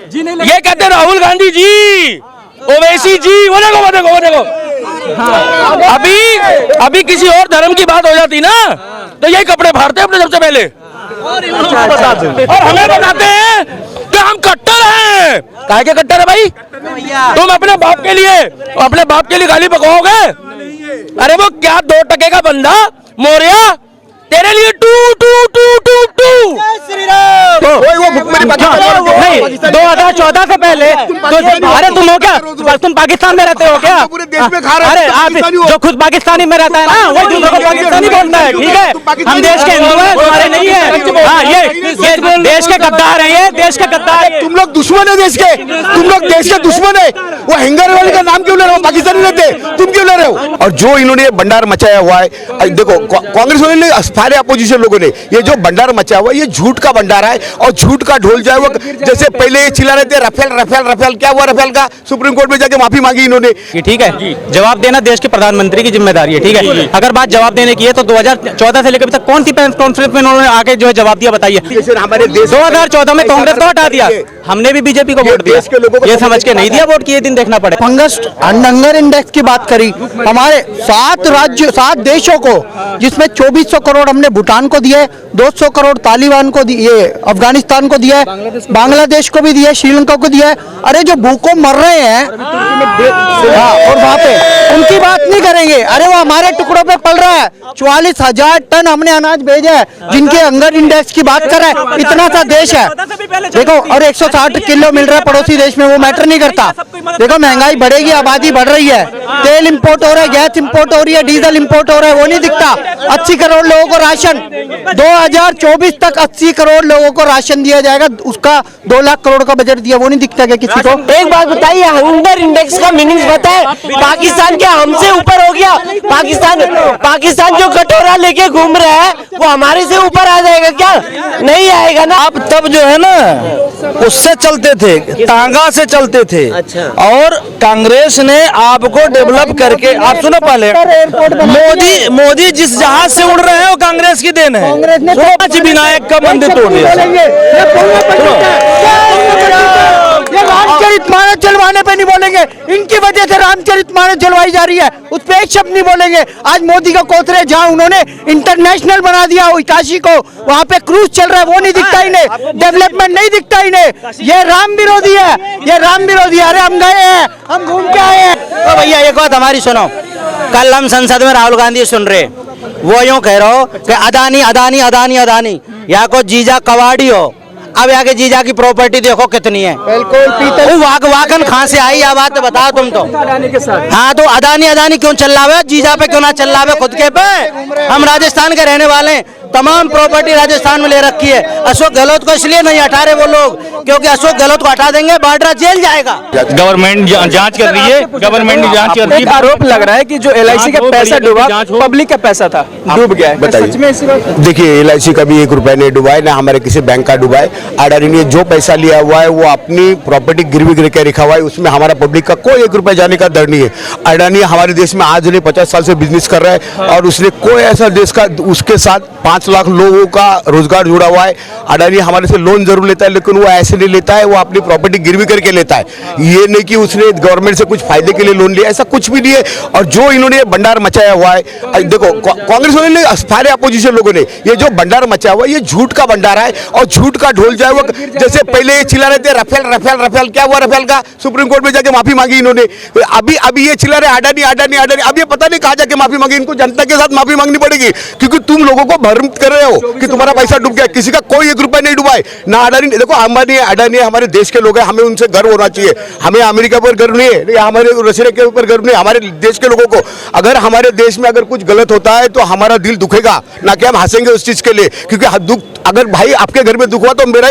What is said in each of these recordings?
ये कहते हैं राहुल गांधी जी, ओवैसी जी, वो देखो। अभी किसी और धर्म की बात हो जाती ना तो यही कपड़े फाड़ते अपने सबसे पहले और हमें बताते हैं कि हम कट्टर हैं। काहे के कट्टर है भाई? तुम अपने बाप के लिए गाली बकवाओगे? अरे वो क्या 2 टके का बंदा मौर्या तेरे लिए टू 2014 से पहले अरे तुम हो क्या? तुम पाकिस्तान में रहते हो क्या? पूरे देश में खा रहे हैं। अरे जो खुद पाकिस्तानी में रहता है ना वो दूसरों को पाकिस्तानी बोलता है। ठीक है, हम देश के हिंदू हैं, तुम्हारे नहीं है। हाँ, ये देश के गद्दार हैं, ये देश के गद्दार। तुम लोग दुश्मन है देश के, तुम लोग देश के दुश्मन है। वो हिंगर वाले का नाम क्यों ले रहे हो? पाकिस्तानी रहते, तुम क्यों ले रहे हो? और जो इन्होंने भंडार मचाया हुआ है, देखो कांग्रेस वाले ने, सारे अपोजिशन लोगों ने ये जो भंडार मचाया हुआ है, ये झूठ का भंडार है और झूठ का ढोल जाए। वो जैसे पहले ये चिल्ला रहे थे रफेल, क्या हुआ रफेल का? सुप्रीम कोर्ट में जाके माफी मांगी इन्होंने। ठीक है, जवाब देना देश के प्रधानमंत्री की जिम्मेदारी है। ठीक है, अगर बात जवाब देने की है तो 2014 से लेकर अभी तक कौन सी प्रेस कॉन्फ्रेंस में उन्होंने आके जो है जवाब दिया? बताइए। हमारे देश 2014 में कांग्रेस को हटा दिया, हमने भी बीजेपी को वोट दिया। ये समझ के नहीं दिया वोट की ये दिन देखना पड़े। फंगस हंगर इंडेक्स की बात करी, हमारे 7 देशों को, जिसमें 2400 करोड़ हमने भूटान को दिए, 200 करोड़ तालिबान को दिए, अफगानिस्तान को दिया, बांग्लादेश को भी दिया, श्रीलंका को दिया। अरे जो भूखों मर रहे हैं और वहाँ पे उनकी बात नहीं करेंगे। अरे वो हमारे टुकड़ों पे पल रहा है। 44,000 टन हमने अनाज भेजा है, जिनके हंगर इंडेक्स की बात कर रहे हैं। इतना सा देश है देखो, और 160 किलो मिल रहा है पड़ोसी देश में, वो मैटर नहीं करता। देखो महंगाई बढ़ेगी, आबादी बढ़ रही है, तेल इंपोर्ट हो रहा है, गैस इंपोर्ट हो रही है, डीजल इंपोर्ट हो रहा है, वो नहीं दिखता। 80 करोड़ लोगों को राशन 2024 तक 80 करोड़ लोगों को राशन दिया जाएगा, उसका 2 लाख करोड़ का बजट दिया, वो नहीं दिखता क्या किसी को? एक बात बताइए, हंगर इंडेक्स का मीनिंग पता है? पाकिस्तान क्या हमसे ऊपर हो गया? पाकिस्तान जो कटोरा लेके घूम रहा है वो हमारे से ऊपर आ जाएगा क्या? नहीं आएगा ना। आप तब जो है ना उससे चलते थे, तांगा से चलते थे। अच्छा। और कांग्रेस ने आपको डेवलप करके, आप सुनो पहले, मोदी जिस जहाज से उड़ रहे हैं वो कांग्रेस की देन है। विनायक का मंदिर तोड़ दिया। ये रामचरितमानस चलवाने पे नहीं बोलेंगे, इनकी वजह से रामचरितमानस चलवाई जा रही है, उस पे एक शब्द नहीं बोलेंगे। आज मोदी का कोतरे, जहाँ उन्होंने इंटरनेशनल बना दिया काशी को, वहाँ पे क्रूज चल रहा है, वो नहीं दिखता इन्हें, डेवलपमेंट नहीं दिखता इन्हें। ये राम विरोधी है, ये राम विरोधी है। अरे हम गए हैं, हम घूम के आए हैं। तो भैया एक बात हमारी सुनो, कल हम संसद में राहुल गांधी सुन रहे, वो यूं कह रहे हो कि अदानी या को जीजा कवाड़ी हो। अब यहाँ के जीजा की प्रॉपर्टी देखो कितनी है। बिल्कुल वाकन कहाँ से आई यह बात बताओ तुम तो। हाँ तो अदानी क्यों चल रहा है? जीजा पे क्यों ना चल रहा है? खुद के पे। हम राजस्थान के रहने वाले हैं, तमाम प्रॉपर्टी राजस्थान में ले रखी है। अशोक गहलोत को इसलिए नहीं हटा रहे वो लोग क्योंकि अशोक गहलोत को हटा देंगे बाड्रा जेल जाएगा। गवर्नमेंट जांच कर रही है, गवर्नमेंट जांच कर रही है। आरोप लग रहा है कि जो LIC का पैसा डूबा, पब्लिक का पैसा था, डूब गया है। सच में ऐसी बात? देखिए, LIC का भी 1 रुपया नहीं डूबा है, ना हमारे किसी बैंक का डूबा है। अडानी ने जो पैसा लिया हुआ है वो अपनी प्रॉपर्टी गिरवी गिर के रखा हुआ है, उसमें हमारा पब्लिक का कोई 1 रुपया जाने का डर नहीं है। अडानी हमारे देश में आज नहीं 50 साल से बिजनेस कर रहा है और उसने कोई ऐसा देश का, उसके साथ 5 लाख लोगों का रोजगार जुड़ा हुआ है। अडानी हमारे से लोन जरूर लेता है, लेकिन वो ऐसे नहीं लेता है, वो अपनी प्रॉपर्टी गिरवी करके लेता है। ये नहीं कि उसने गवर्नमेंट से कुछ फायदे के लिए लोन लिया, ऐसा कुछ भी नहीं है। और जो इन्होंने भंडार मचाया हुआ है, देखो कांग्रेस वाले ने, सारे अपोजिशन लोगों ने ये जो भंडार मचाया हुआ है, ये झूठ का भंडार है और झूठ का ढोल जाए। वो जैसे पहले ये चिल्ला रहे थे रफेल, क्या हुआ रफेल का? सुप्रीम कोर्ट में जाके माफी मांगी इन्होंने। अभी ये चिल्ला रहे अडानी। अब ये पता नहीं कहाँ जाके माफी मांगी, इनको जनता के साथ माफी मांगनी पड़ेगी क्योंकि तुम लोगों को भ्रमित कर रहे हो कि तुम्हारा पैसा डूब गया। किसी का कोई 1 रुपया नहीं डूबा है, ना अडानी। देखो अडानी हमारे देश के लोग हैं, हमें उनसे गर्व होना चाहिए। हमें अमेरिका पर गर्व नहीं है, हमारे रशिया के ऊपर गर्व नहीं है, हमारे देश के लोगों को। अगर हमारे देश में अगर कुछ गलत होता है तो हमारा दिल दुखेगा, ना कि हम हंसेंगे उस चीज के लिए, क्योंकि दुख, अगर भाई आपके घर में दुख हुआ तो मेरा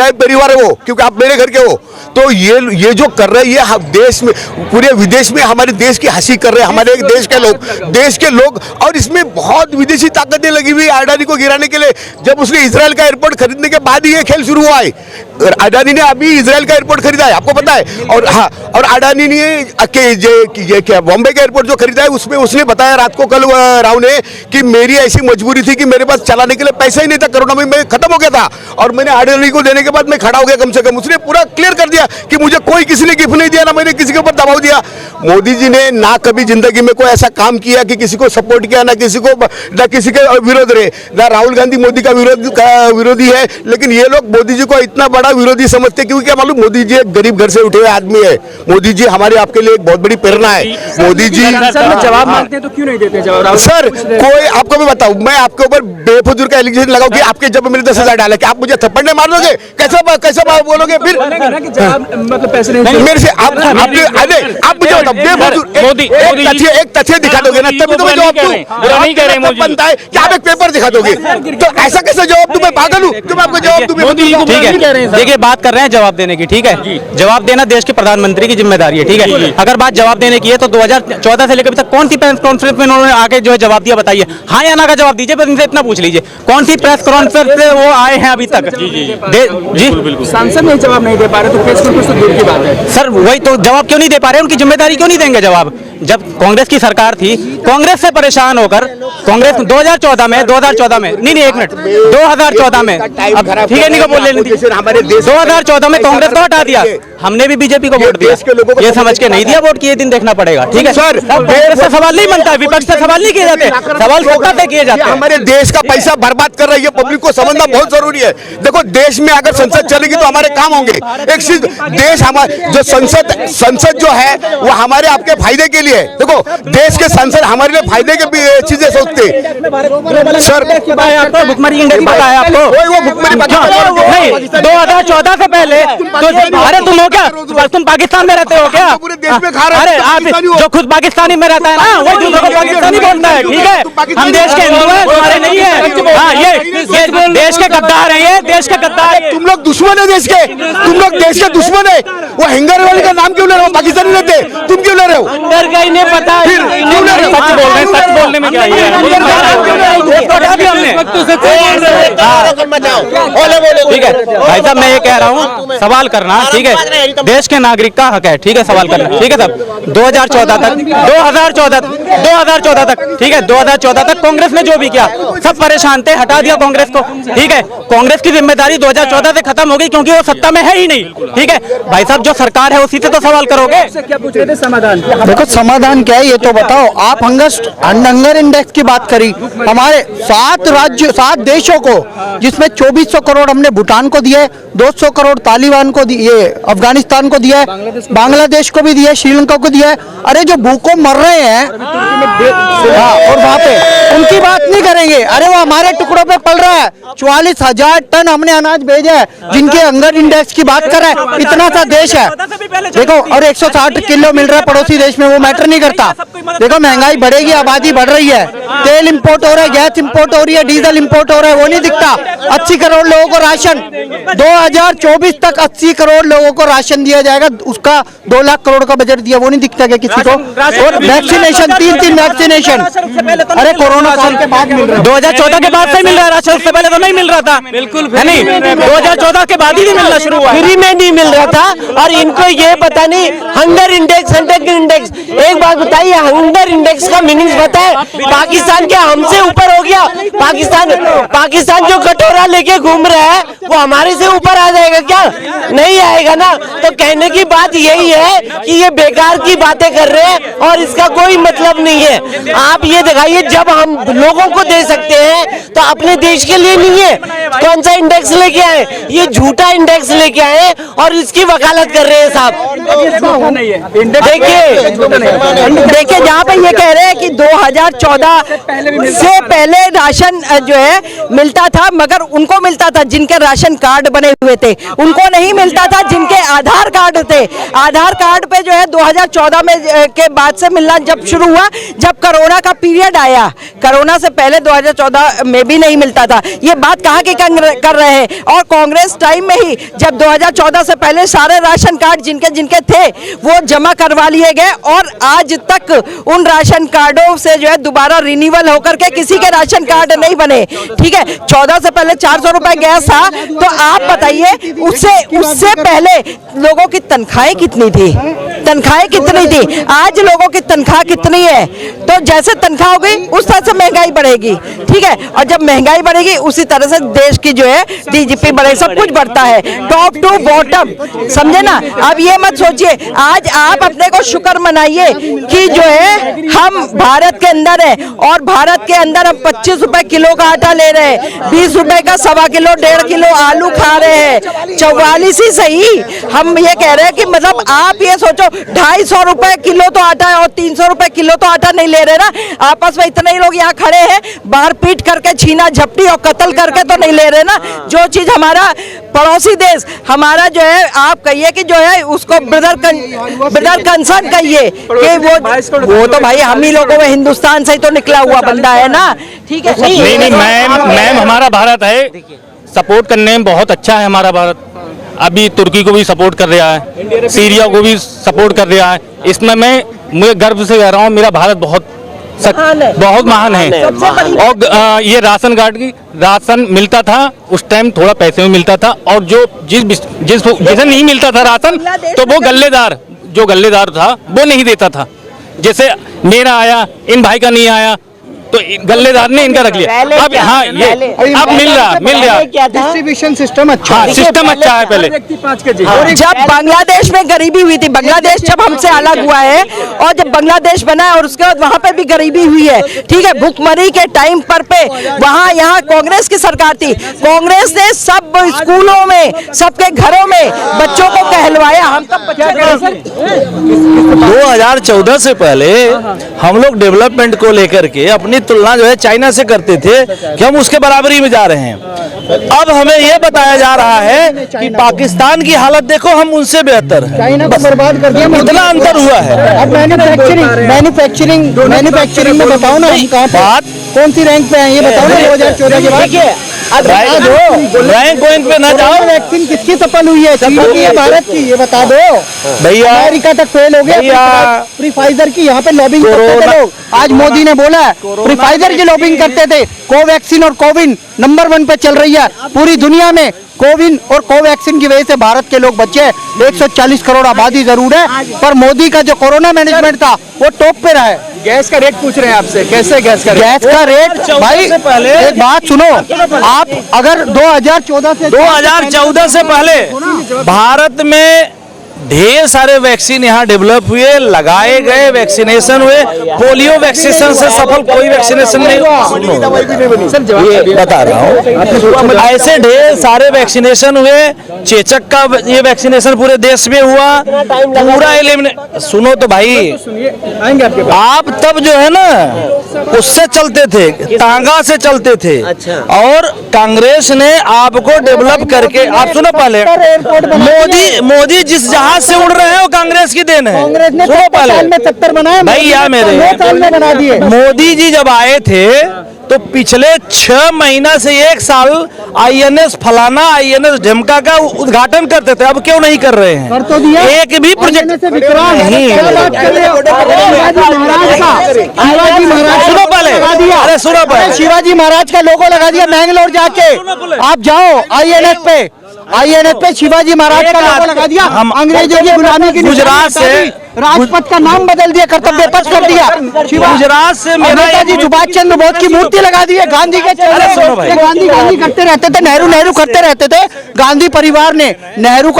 ही परिवार है वो, क्योंकि आप मेरे घर के हो। तो ये जो कर रहे हैं, ये देश में, पूरे विदेश में हमारे देश की हंसी कर रहे हैं हमारे देश के लोग। और इसमें बहुत विदेशी ताकतें लगी हुई अडानी को गिराने के लिए। जब उसने इजराइल का एयरपोर्ट खरीदने के बाद ही ये खेल शुरू हुआ है। अडानी ने अभी इजराइल का एयरपोर्ट खरीदा है, आपको पता है। और हाँ, और अडानी ने ये क्या बॉम्बे का एयरपोर्ट जो खरीदा है उसमें उसने बताया रात को कल राव ने कि मेरी ऐसी मजबूरी थी कि मेरे पास चलाने के लिए पैसा ही नहीं था, कोरोना में मैं खत्म हो गया था और मैंने अडानी को देने के बाद मैं खड़ा हो गया कम से कम। उसने पूरा क्लियर कर दिया कि मुझे कोई किसी ने गिफ्ट नहीं दिया, ना मैंने किसी के ऊपर दबाव दिया। मोदी जी ने ना कभी जिंदगी में कोई ऐसा काम किया कि किसी को सपोर्ट किया, ना किसी के विरोध रहे, ना राहुल गांधी मोदी का विरोधी है, लेकिन ये लोग मोदी जी को इतना बड़ा विरोधी समझते क्योंकि क्या मालूम, मोदी जी एक गरीब घर से उठे हुए आदमी है। मोदी जी हमारे आपके लिए एक बहुत बड़ी प्रेरणा है। मोदी जी जवाब मांगते हैं तो क्यों नहीं देते जवाब? सर कोई आपको मैं बताऊं, मैं आपके ऊपर बेफजूल का एलिगेशन लगाऊं कि आपके जब मैंने 10,000 डाला कि आप मुझे थप्पड़ नहीं मार दोगे, कैसा बोलोगे फिर? मतलब पैसे नहीं मेरे से आप मुझे बताओ, बेफजूल एक तथ्य दिखा दोगे ना तभी तो मैं जवाब दूं। बनता है कि आप एक पेपर दिखा दोगे, तो ऐसा कैसे जवाब दूं? मैं पागल हूं? तुम आपको जवाब दूं? ठीक है, देखिए बात कर रहे हैं जवाब देने की, ठीक है, जवाब देना देश के प्रधानमंत्री की जिम्मेदारी है, ठीक है। अगर बात जवाब देने की है तो 2014 से लेकर अभी तक कौन सी प्रेस कॉन्फ्रेंस में उन्होंने आके जो है जवाब दिया, बताइए। हाँ या ना का जवाब दीजिए, बस इनसे इतना पूछ लीजिए कौन सी प्रेस कॉन्फ्रेंस से वो आए हैं अभी तक। जी सांसद नहीं जवाब नहीं दे पा रहे तो प्रेस कॉन्फ्रेंस तो दूर की बात है। सर वही तो, जवाब क्यों नहीं दे पा रहे, उनकी जिम्मेदारी क्यों नहीं देंगे जवाब? जब कांग्रेस की सरकार थी, कांग्रेस से परेशान होकर कांग्रेस 2014 में नहीं एक मिनट 2014 में, अब ठीक है, नहीं को बोल लेने दीजिए। 2014 में कांग्रेस को हटा दिया, हमने भी बीजेपी को वोट दिया, ये समझ के नहीं दिया वोट की, ये दिन देखना पड़ेगा, ठीक है सर। कांग्रेस से सवाल नहीं बनता है, विपक्ष से सवाल नहीं किए जाते, सवाल फोकस से किए जाते हैं। हमारे देश का पैसा बर्बाद कर रही है, पब्लिक को समझना बहुत जरूरी है। देखो देश में अगर संसद चलेगी तो हमारे काम होंगे। एक चीज, देश हमारे जो संसद जो है वो हमारे आपके फायदे के लिए है। देखो देश के संसद हमारे लिए फायदे के चीजें सोचते हैं। सर भुखमरी इंडेक्स पता है आपको? वो भुखमरी नहीं, 2014 से पहले तो अरे तुम हो क्या, तुम पाकिस्तान में रहते हो क्या? पूरे देश में खा रहे अरे आप जो खुद पाकिस्तानी में रहता है ना, वो दूसरों को पाकिस्तानी बोलता है, ठीक है। हम देश के हिंदू हैं, तुम्हारे नहीं है। हाँ ये देश के गद्दार हैं, ये देश के गद्दार। तुम लोग दुश्मन है देश के, तुम लोग देश के दुश्मन है। वो हिंगर वाले का नाम क्यों ले रहे हो? पाकिस्तानी रहते, तुम क्यों ले रहे हो? अंदर का ही नहीं पता, फिर क्यों ले रहे हो? सच बोल रहे हैं, सच बोलने में क्या है? ठीक है भाई साहब, मैं ये कह रहा हूँ सवाल करना, ठीक है, देश के नागरिक का हक है, ठीक है, सवाल करना, ठीक है साहब। 2014 तक, ठीक है, 2014 तक कांग्रेस ने जो भी किया सब परेशान थे, हटा दिया कांग्रेस को, ठीक है। कांग्रेस की जिम्मेदारी 2014 से खत्म हो गई क्योंकि वो सत्ता में है ही नहीं, ठीक है भाई साहब। जो सरकार है उसी से तो सवाल करोगे। क्या पूछ रहे थे? समाधान देखो समाधान क्या है ये तो बताओ। आप हंगर इंडेक्स की बात करी, हमारे 7 देशों को, जिसमें 2400 करोड़ हमने भूटान को दिए, 200 करोड़ तालिबान को दिए, अफगानिस्तान को दिया है, बांग्लादेश को भी दिया है, श्रीलंका को दिया है। अरे जो भूखों मर रहे हैं और वहाँ पे उनकी बात नहीं करेंगे। अरे वो हमारे टुकड़ों पे पल रहा है, 44,000 टन हमने अनाज भेजा है, जिनके हंगर इंडेक्स की बात कर रहे हैं। इतना सा देश है देखो, और 160 किलो मिल रहा है पड़ोसी देश में, वो मैटर नहीं करता। देखो महंगाई बढ़ेगी, आबादी बढ़ रही है, तेल इंपोर्ट हो रहा है, गैस इंपोर्ट हो रही है, डीजल इंपोर्ट हो रहा है, वो नहीं दिखता। 80 करोड़ लोगों को राशन 2024 तक 80 करोड़ लोगों को राशन दिया जाएगा, उसका 2 लाख करोड़ का बजट दिया, वो नहीं दिखता क्या किसी को? और वैक्सीनेशन 3 वैक्सीनेशन, अरे कोरोना काल के बाद मिल रहा है, 2014 के बाद से मिल रहा है राशन, उससे पहले तो नहीं मिल रहा था। बिल्कुल नहीं, 2014 के बाद ही मिलना शुरू हुआ, फ्री में नहीं मिल रहा था। और इनको ये पता नहीं हंगर इंडेक्स। एक बात बताइए, हंगर इंडेक्स का मीनिंग पता है? पाकिस्तान क्या हमसे ऊपर हो गया? पाकिस्तान जो कटोरा लेके घूम रहा है वो हमारे से ऊपर आ जाएगा क्या? नहीं आएगा ना। तो कहने की बात यही है कि ये बेकार की बातें कर रहे हैं और इसका कोई मतलब नहीं है। आप ये दिखाइए, जब हम लोगों को दे सकते हैं तो अपने देश के लिए नहीं है। कौन सा इंडेक्स लेके आए? ये झूठा इंडेक्स लेके आए और इसकी वकालत कर रहे हैं साहब। देखिए जहाँ पे ये कह रहे हैं कि 2014 से पहले राशन जो है मिलता था, मगर उनको मिलता था जिनके राशन कार्ड बने हुए थे, उनको नहीं मिलता था जिनके आधार कार्ड थे। आधार कार्ड पे जो है 2014 में के बाद से मिलना जब शुरू हुआ, जब कोरोना का पीरियड आया। कोरोना से पहले 2014 में भी नहीं मिलता था। ये बात कहाँ की कर रहे हैं? और कांग्रेस टाइम में ही जब 2014 से पहले सारे राशन कार्ड जिनके के थे वो जमा करवा लिए गए और आज तक उन राशन कार्डों से जो है दोबारा रिन्यूअल होकर के किसी के राशन कार्ड नहीं बने। ठीक है, 14 से पहले 400 रुपए गैस था, तो आप बताइए उससे पहले लोगों की तनख्वाहें कितनी थी, तनख्वाहें कितनी थी, आज लोगों की तनख्वाह कितनी है। तो जैसे तनख्वाह होगी उस तरह से महंगाई बढ़ेगी। ठीक है, और जब महंगाई बढ़ेगी उसी तरह से देश की जो है डीजीपी बढ़े, सब कुछ बढ़ता है टॉप टू बॉटम, समझे ना। अब ये मत सोचिए, आज आप अपने को शुक्र मनाइए कि जो है हम भारत के अंदर है और भारत के अंदर हम 25 रुपए किलो का आटा ले रहे हैं, 20 रुपए का 1.25 किलो 1.5 किलो आलू खा रहे हैं, 44 ही सही। हम ये कह रहे हैं कि मतलब आप ये सोचो 250 रुपए किलो तो आटा है और 300 रुपए किलो तो आटा नहीं ले रहे ना। आपस में इतने ही लोग यहाँ खड़े हैं, बाहर पीट करके छीना झपटी और कत्ल करके तो नहीं ले रहे ना। जो चीज हमारा पड़ोसी देश हमारा जो है, आप कहिए कि जो है उसको ब्रदर कंसर्न कहिए कि वो तो भाई हम ही लोगों में हिंदुस्तान से ही तो निकला हुआ बंदा है ना। ठीक है, नहीं मैम हमारा भारत है, सपोर्ट करने में बहुत अच्छा है हमारा भारत। अभी तुर्की को भी सपोर्ट कर रहा है, सीरिया को भी सपोर्ट कर रहा है। इसमें मैं गर्व से कह रहा हूँ मेरा भारत बहुत महान है। और ये राशन कार्ड की राशन मिलता था उस टाइम, थोड़ा पैसे में मिलता था, और जो जिसे नहीं मिलता था राशन तो वो गल्लेदार था वो नहीं देता था। जैसे मेरा आया, इन भाई का नहीं आया तो गल्लेदार ने इनका रख लिया। अब हाँ ये अब मिल रहा डिस्ट्रीब्यूशन सिस्टम अच्छा है, सिस्टम अच्छा है। पहले जब बांग्लादेश में गरीबी हुई थी, बांग्लादेश जब हमसे अलग हुआ है और जब बांग्लादेश बना है और उसके बाद वहाँ पे भी गरीबी हुई है। ठीक है, भुखमरी के टाइम पर पे वहाँ यहाँ कांग्रेस की सरकार थी, कांग्रेस ने सब स्कूलों में सबके घरों में बच्चों को कहलवाया। हम तब 2014 से पहले हम लोग डेवलपमेंट को लेकर के अपनी तुलना जो है चाइना से करते थे कि हम उसके बराबरी में जा रहे हैं। अब हमें यह बताया जा रहा है कि पाकिस्तान की हालत देखो हम उनसे बेहतर है, चाइना को बर्बाद कर दिया, इतना अंतर हुआ है। अब मैन्युफैक्चरिंग में बताओ ना, हम कहाँ कौन सी रैंक पे हैं ये बताओ ना। 2014 के बाद रैंक पॉइंट पे ना जाओ। वैक्सीन किसकी सफल हुई है, चीन की या भारत की, ये बता दो भैया। अमेरिका तक फेल हो गया, प्री फाइजर की यहाँ पे लॉबिंग करते थे लोग। आज मोदी ने बोला है प्री फाइजर की लॉबिंग करते थे। कोवैक्सीन और कोविन नंबर 1 पे चल रही है पूरी दुनिया में। कोविन और कोवैक्सीन की वजह से भारत के लोग बचे। 140 करोड़ आबादी जरूर है, पर मोदी का जो कोरोना मैनेजमेंट था वो टॉप पे रहा है। गैस का रेट पूछ रहे हैं आपसे, कैसे गैस का रेट भाई पहले एक बात सुनो, आप अगर 2014 से पहले भारत में ढेर सारे वैक्सीन यहाँ डेवलप हुए, लगाए गए, वैक्सीनेशन हुए। पोलियो वैक्सीनेशन से सफल कोई वैक्सीनेशन नहीं हुआ, ये बता रहा हूँ। ऐसे ढेर सारे वैक्सीनेशन हुए। चेचक का ये वैक्सीनेशन पूरे देश में हुआ, पूरा एलिमिनेट। सुनो तो भाई, आप तब जो है ना उससे चलते थे, टांगा से चलते थे। और कांग्रेस ने आपको डेवलप करके, आप सुनो पहले, मोदी जिस जहाज से उड़ रहे हैं वो कांग्रेस की देन है। कांग्रेस ने 7 में 70 बनाए भैया मेरे, 2 साल में बना दिए। मोदी जी जब आए थे तो पिछले 6 महीना से 1 साल INS फलाना INS ढमका का उद्घाटन करते थे, अब क्यों नहीं कर रहे हैं? कर तो दिया, एक भी प्रोजेक्ट नहीं। सुनो पहले, अरे सुनो पहले, शिवाजी महाराज का लोगो लगा दिया मैंगलोर जाके। आप जाओ INS पे शिवाजी महाराज का लोगो लगा दिया। हम अंग्रेजों की गुलामी की गुजरात से राजपथ का नाम बदल दिया, कर्तव्य पथ कर दिया। गुजरात से नेताजी सुभाष चंद्र बोस की मूर्ति लगा दी है। गांधी के गांधी करते रहते थे, नेहरू करते रहते थे। गांधी परिवार ने नेहरू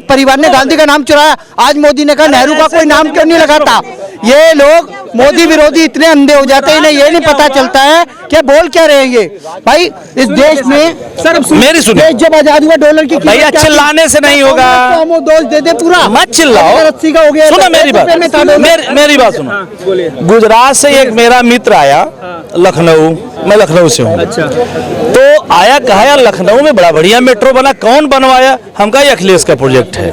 परिवार ने गांधी का नाम चुराया। आज मोदी ने कहा नेहरू का कोई नाम क्यों नहीं लगाता। ये लोग मोदी विरोधी इतने अंधे हो जाते हैं, इन्हें ये नहीं पता चलता है कि बोल क्या रहे हैं भाई। इस देश में सर मेरी सुनिए, जब आजाद हुआ डॉलर की भैया चिल्लाने से नहीं होगा, हम वो दोष दे दे पूरा, मत चिल्लाओ। 80 का हो गया। सुनो मेरी बात, मेरी बात सुनो। गुजरात से एक मेरा मित्र आया लखनऊ, मैं लखनऊ से हूँ। तो आया, कहा यार लखनऊ में बड़ा बढ़िया मेट्रो बना, कौन बनवाया? हम कहा ये अखिलेश का प्रोजेक्ट है।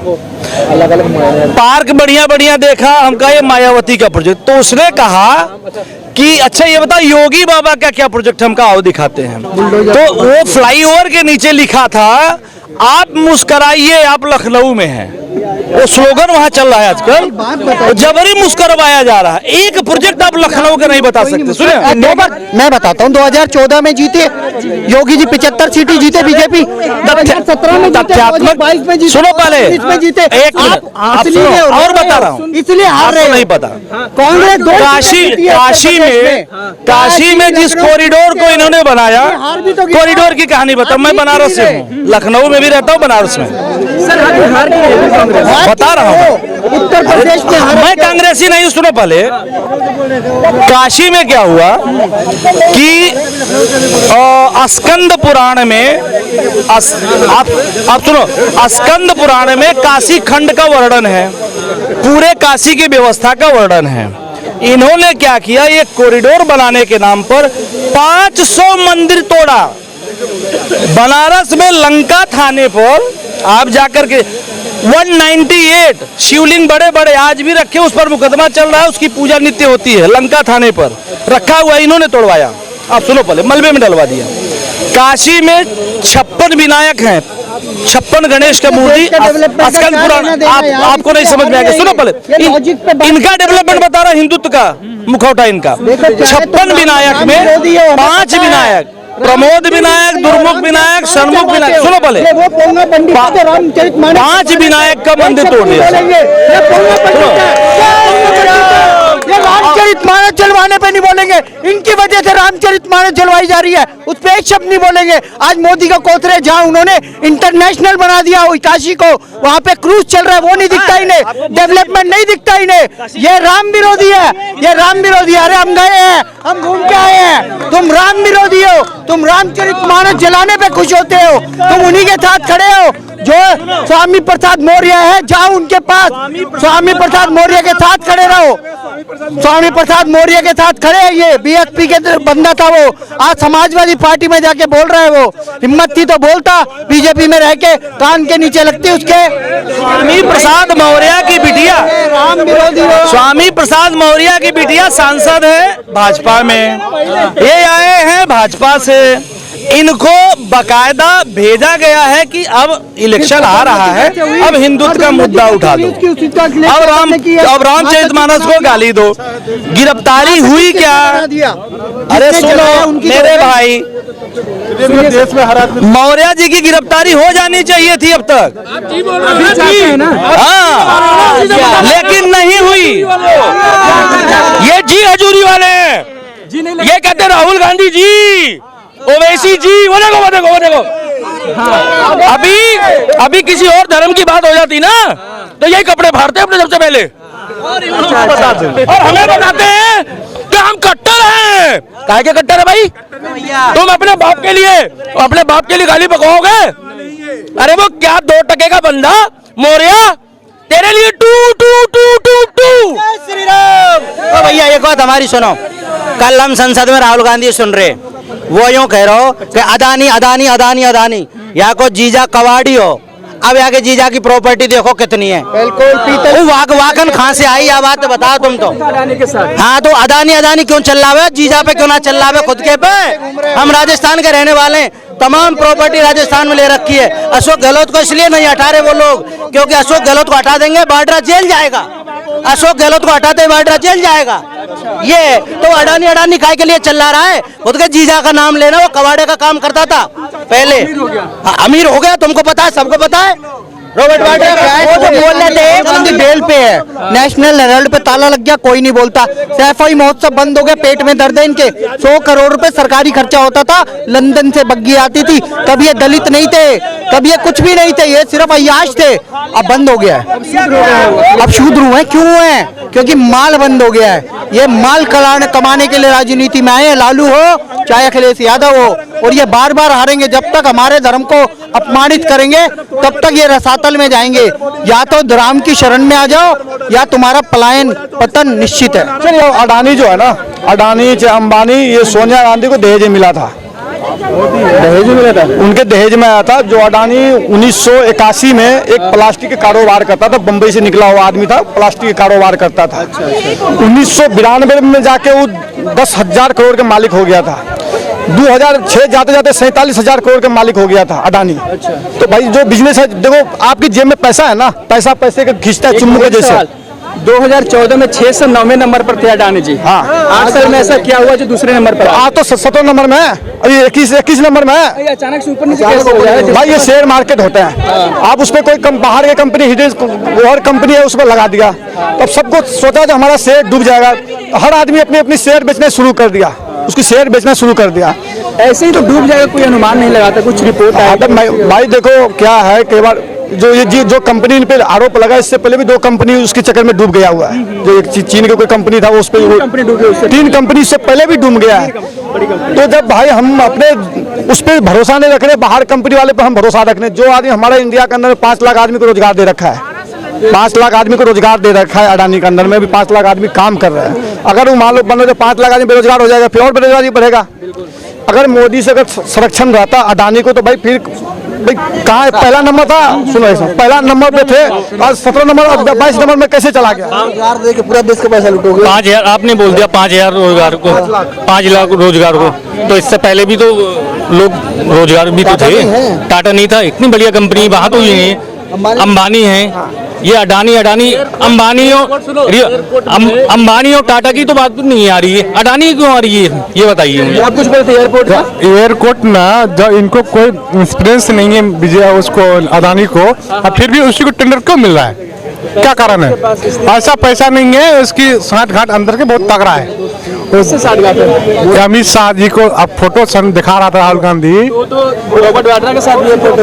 पार्क बढ़िया बढ़िया देखा, हम कहा ये मायावती का प्रोजेक्ट। तो उसने कहा कि अच्छा ये बताओ योगी बाबा का क्या प्रोजेक्ट, हम कहा आओ दिखाते हैं। तो वो फ्लाईओवर के नीचे लिखा था आप मुस्कराइए आप लखनऊ में हैं। वो स्लोगन वहाँ चल रहा है आजकल, वो जबरी मुस्करवाया जा रहा है। एक प्रोजेक्ट आप लखनऊ का नहीं बता सकते। सुनिए, मैं बताता हूँ 2014 में जीते योगी जी 75 सीटें जीते बीजेपी, 2017 में जीते, 22 में जीते, सुनो पहले, 23 में जीते। एक मिनट, आप सुनो, और बता रहा हूँ, इसलिए हार रहे नहीं पता। कांग्रेस काशी में जिस कॉरिडोर को इन्होंने बनाया, कॉरिडोर की कहानी बता। मैं बनारस से हूँ, लखनऊ में भी रहता हूँ, बनारस में बता रहा हूँ। उत्तर प्रदेश में मैं कांग्रेसी नहीं। सुनो पहले, काशी में क्या हुआ कि स्कंद पुराण में आप सुनो, स्कंद पुराण में काशी खंड का वर्णन है, पूरे काशी की व्यवस्था का वर्णन है। इन्होंने क्या किया, ये कॉरिडोर बनाने के नाम पर 500 मंदिर तोड़ा। बनारस में लंका थाने पर आप जाकर के 198 शिवलिंग बड़े बड़े आज भी रखे, उस पर मुकदमा चल रहा है, उसकी पूजा नित्य होती है। लंका थाने पर रखा हुआ, इन्होंने तोड़वाया। आप सुनो पहले, मलबे में डलवा दिया। काशी में 56 विनायक हैं, 56 गणेश का मूर्ति, स्कंद पुराण। आपको नहीं समझ में आएगा। सुनो पहले, इनका डेवलपमेंट बता रहा, हिंदुत्व का मुखौटा इनका। 56 विनायक में 5 विनायक, प्रमोद विनायक, दुर्मुख विनायक, सन्मुख विनायक। सुनो पहले, 5 विनायक का मंदिर तोड़ दिया। ये रामचरितमानस चलवाने पे नहीं बोलेंगे, इनकी वजह से रामचरितमानस चलवाई जा रही है, उस पे एक शब्द नहीं बोलेंगे। आज मोदी का कोतरे जहाँ उन्होंने इंटरनेशनल बना दिया काशी को, वहाँ पे क्रूज चल रहा है, वो नहीं दिखता इन्हें, डेवलपमेंट नहीं दिखता इन्हें। ये राम विरोधी है, ये राम विरोधी है। अरे हम गए हैं, हम घूम के आए हैं, तुम राम विरोधी हो, तुम रामचरितमानस जलाने पे खुश होते हो, तुम उन्हीं के साथ खड़े हो जो स्वामी प्रसाद मौर्य है। जाओ उनके पास, स्वामी प्रसाद मौर्य के साथ खड़े रहो, स्वामी प्रसाद मौर्य के साथ खड़े हैं। ये बीएसपी के बंदा था, वो आज समाजवादी पार्टी में जाके बोल रहा है। वो हिम्मत थी तो बोलता, बीजेपी में रह के कान के नीचे लगती उसके। स्वामी प्रसाद मौर्य की बिटिया, राम विरोधी हो। स्वामी प्रसाद मौर्य की बिटिया सांसद है भाजपा में, ये आए हैं भाजपा से। इनको बकायदा भेजा गया है कि अब इलेक्शन आ रहा है, अब हिंदुत्व का मुद्दा उठा दो, अब रामचरितमानस को गाली दो। गिरफ्तारी हुई क्या? अरे सुनो मेरे भाई, मौर्य जी की गिरफ्तारी हो जानी चाहिए थी अब तक, हाँ, लेकिन नहीं हुई। ये जी हजूरी वाले हैं, ये कहते राहुल गांधी जी, ओवैसी जी, वो देखो। अभी किसी और धर्म की बात हो जाती ना तो यही कपड़े फाड़ते अपने सबसे पहले, और हमें बताते हैं कि हम कट्टर हैं। काहे के कट्टर है भाई? तुम अपने बाप के लिए गाली पकाओगे? अरे वो क्या 2 टके का बंदा मौर्य, तेरे लिए टू श्री राम। तो भैया एक बात हमारी सुनो, कल हम संसद में राहुल गांधी सुन रहे, वो यूं कह रहे हो कि अदानी अदानी अदानी अदानी, यहाँ को जीजा कवाड़ी हो। अब यहाँ के जीजा की प्रॉपर्टी देखो कितनी है, बिल्कुल। वाकन कहाँ से आई यह बात बताओ तुम तो। हाँ तो अदानी अदानी क्यों चल रहा है, जीजा पे क्यों ना चल रहा है, खुद के पे। हम राजस्थान के रहने वाले हैं, तमाम प्रॉपर्टी राजस्थान में ले रखी है। अशोक गहलोत को इसलिए नहीं हटा रहे वो लोग, क्योंकि अशोक गहलोत को हटा देंगे बाड्रा जेल जाएगा, अशोक गहलोत को हटाते बाड्रा जेल जाएगा। ये तो अडानी अडानी काय के लिए चल रहा है, खुद के जीजा का नाम लेना, वो कबाड़े का काम करता था पहले, अमीर हो गया, तुमको पता है, सबको पता है। रॉबर्ट वाड्रा वो जो बोल रहे थे गांधी बेल पे है, नेशनल हेराल्ड पे ताला लग गया, कोई नहीं बोलता। सैफई महोत्सव बंद हो गया, पेट में दर्द है इनके। 100 करोड़ रुपए सरकारी खर्चा होता था, लंदन से बग्गी आती थी। कभी ये दलित नहीं थे, कभी ये कुछ भी नहीं थे, ये सिर्फ अय्याश थे। अब बंद हो गया है, अब शूद्र हुए। क्यों हुए? क्योंकि माल बंद हो गया है। ये माल कमाने के लिए राजनीति में आए हैं, लालू हो चाहे अखिलेश यादव हो, और ये बार बार हारेंगे। जब तक हमारे धर्म को अपमानित करेंगे तब तक ये रसातल में जाएंगे। या तो राम की शरण में आ जाओ या तुम्हारा पतन निश्चित है। चलो अडानी जो है ना, अडानी अंबानी, ये सोनिया गांधी को दहेज मिला था, दहेज मिला था, उनके दहेज में आया था। जो अडानी 1981 में एक प्लास्टिक के कारोबार करता था, बंबई से निकला हुआ आदमी था, प्लास्टिक के कारोबार करता था। 1992 में जाके वो 10,000 करोड़ के मालिक हो गया था। 2006 जाते जाते 47,000 करोड़ का मालिक हो गया था अडानी। तो भाई जो बिजनेस है, देखो आपकी जेब में पैसा है ना, पैसा पैसे का खींचता है चुम्बक के जैसे। 2014 में 6 से 9वें नंबर पर थे अडानी जी। हाँ, 8 साल में ऐसा क्या हुआ जो दूसरे नंबर पर आज तो 17 नंबर में है, अभी 21 नंबर में है। ये अचानक से ऊपर नीचे कैसे हो जाए? भाई ये शेयर मार्केट होता है, आप उस पर कोई बाहर की कंपनी और कंपनी है उस पर लगा दिया, तब सबको सोचा जो हमारा शेयर डूब जाएगा, हर आदमी अपनी अपनी शेयर बेचना शुरू कर दिया, उसकी शेयर बेचना शुरू कर दिया। ऐसे ही तो डूब जाएगा, कोई अनुमान नहीं लगाता, कुछ रिपोर्ट आया। भाई देखो क्या है, कई बार जो कंपनी पे आरोप लगा, इससे पहले भी 2 कंपनी उसके चक्कर में डूब गया हुआ है। जो एक चीन के कोई कंपनी था, उस पर 3 कंपनी से पहले भी डूब गया है। तो जब भाई हम अपने उस पर भरोसा नहीं रख रहे, बाहर कंपनी वाले पे हम भरोसा रख रहे, जो आदमी हमारे इंडिया के अंदर 5 लाख आदमी को रोजगार दे रखा है, 5 लाख आदमी को रोजगार दे रखा है अडानी के अंदर में भी 5 लाख आदमी काम कर रहे हैं। अगर वो मान लो बन 5 लाख आदमी बेरोजगार हो जाएगा, फिर और बेरोजगारी बढ़ेगा। अगर मोदी से अगर संरक्षण रहता अडानी को, तो भाई फिर कहाँ पहला नंबर था, सुनो ऐसा पहला नंबर पे थे, आज 17 नंबर, 22 नंबर में कैसे चला गया? पूरा देश का पैसा लूटोगे। 5,000 आपने बोल दिया, 5,000 रोजगार को, 5 लाख रोजगार को, तो इससे पहले भी तो लोग रोजगार भी तो थे। टाटा नहीं था, इतनी बढ़िया कंपनी वहाँ तो ये अंबानी है, ये अडानी अंबानी और टाटा की तो बात नहीं आ रही है, अडानी क्यों आ रही है ये बताइए मुझे। आप कुछ बोलते एयरपोर्ट का? एयरपोर्ट ना, जब इनको कोई एक्सपीरियंस नहीं है विजय उसको अडानी को, फिर भी उसी को टेंडर क्यों मिल रहा है? क्या कारण है? ऐसा पैसा नहीं है, उसकी साठ घाट अंदर के बहुत तगड़ा है। उससे 60 घाट है। अमित शाह जी को अब फोटो दिखा रहा था राहुल गांधी, तो रॉबर्ट वाड्रा के साथ भी ये फोटो,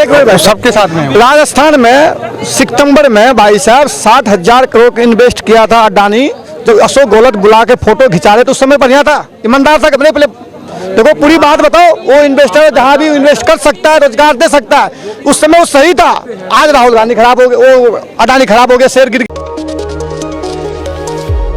एक मिनट, सबके साथ में। राजस्थान में सितंबर में भाई साहब 60,000 करोड़ का इन्वेस्ट किया था अडानी। जब अशोक गहलोत बुला के फोटो खिंचा रहे तो उस समय बढ़िया था, ईमानदार था। अपने पहले देखो पूरी बात बताओ, वो इन्वेस्टर जहाँ भी इन्वेस्ट कर सकता है, रोजगार दे सकता है, उस समय वो सही था। आज राहुल गांधी खराब हो गए, वो अडानी खराब हो गया, शेयर गिर गया।